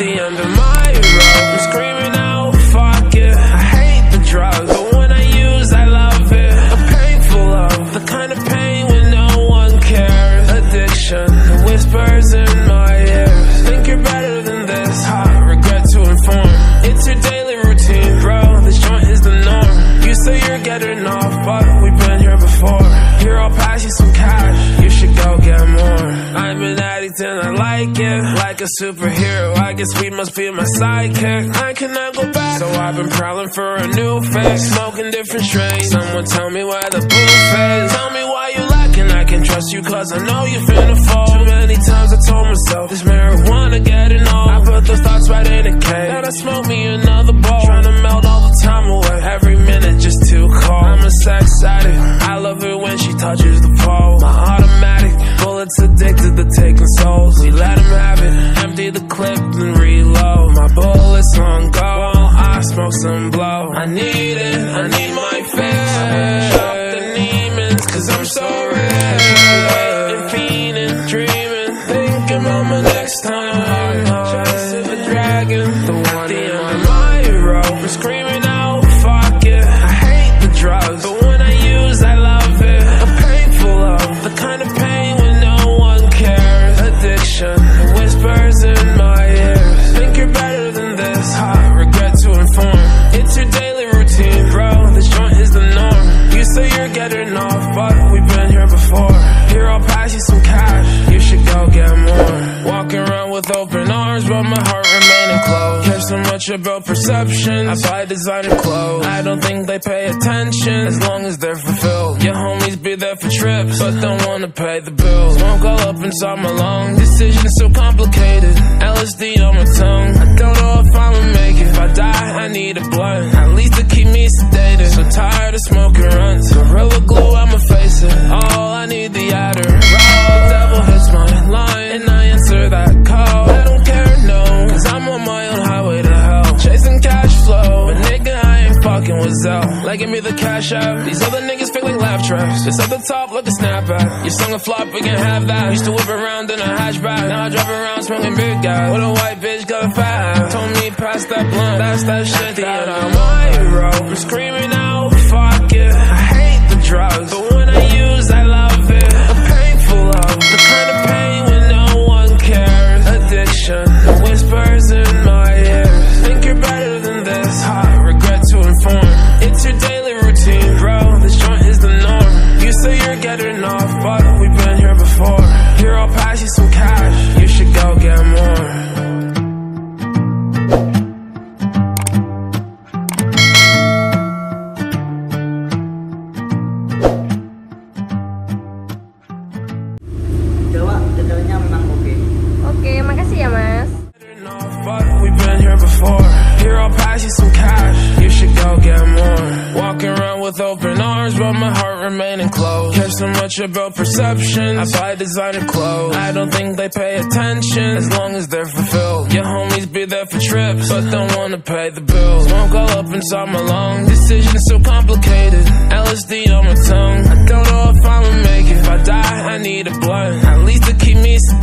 the end of my road, I'm screaming out, fuck it. I hate the drug, but when I use, I love it. A painful love, the kind of pain when no one cares. Addiction, the whispers in my ears. Think you're better than this, regret to inform. It's your daily routine, bro, this joint is the norm. You say you're getting off, but we've been here before. Here, I'll pass you some cash, you should go get more. I'm an addict and I like it, like a superhero, I guess we must be my sidekick. I cannot go back, so I've been prowling for a new fix. Smoking different strains, someone tell me where the proof is. Tell me why you lacking, I can trust you cause I know you finna fall. Too many times I told myself, this marijuana getting old. I put those thoughts right in a cave, now I smoke me another bowl. Trying to melt all the time away, every minute just too cold. I'm a sex addict, I love it when she touches the pole. My automatic, bullets addicted to taking souls. We let them have it, empty the clip and reload. My bullets long go, I smoke some blow. I need it, I need my fill. Shop the demons, cause I'm so rich. Waiting, fiending, dreaming, thinking about my next time. Chasing the dragon, the one in my road. I'm screaming out, fuck it. I hate the drugs, but when I use, I love it. A painful love, the kind of pain when no one cares. Addiction, the whispers in my ears. Think you're better than this, regret to inform. It's your daily routine, bro, this joint is the norm. You say you're getting off, but we've been here before. Here, I'll pass you some cash, you should go get more. Walking around with open arms, but my heart remaining closed. Care so much about perception, I buy designer clothes. I don't think they pay attention, as long as they're fulfilled. Your homies be there for trips, but don't wanna pay the bills. Smoke all up inside my lungs, decisions so complicated. LSD on my tongue, I don't know if I'ma make it. If I die, I need a blunt, at least to keep me sedated. So tired of smoking runs, Gorilla Glue, I'ma face it. Oh, I need the Adder. The devil hits my line, and I answer that call. I don't care, no, cause I'm on my own highway to hell. Chasing cash flow, but nigga, I ain't fucking with Zell. Like, give me the cash out. These other niggas fake like laugh tracks. It's at the top like a snapback. You sung a flop, we can have that. Used to whip around in a hatchback, now I drive around smoking big guy. With a white bitch got a fat ass. Told me pass that blunt, that's that shit that I'm my road. I'm screaming out, fuck it. I hate the drugs, but when I use, I love it. A painful love, the kind of pain when no one cares. Addiction, the whispers in my ears. Think you're better than this, regret to inform. It's your daily routine, bro, this joint is the norm. You say you're getting off, but we've been here before. Here, I'll pass you some cash, you should go get more. Open arms, but my heart remaining closed. Care so much about perception, I buy designer clothes. I don't think they pay attention, as long as they're fulfilled. Your homies be there for trips, but don't wanna pay the bills. Smoke all up inside my lungs, decisions so complicated. LSD on my tongue, I don't know if I'ma make it. If I die, I need a blunt, at least to keep me sedated.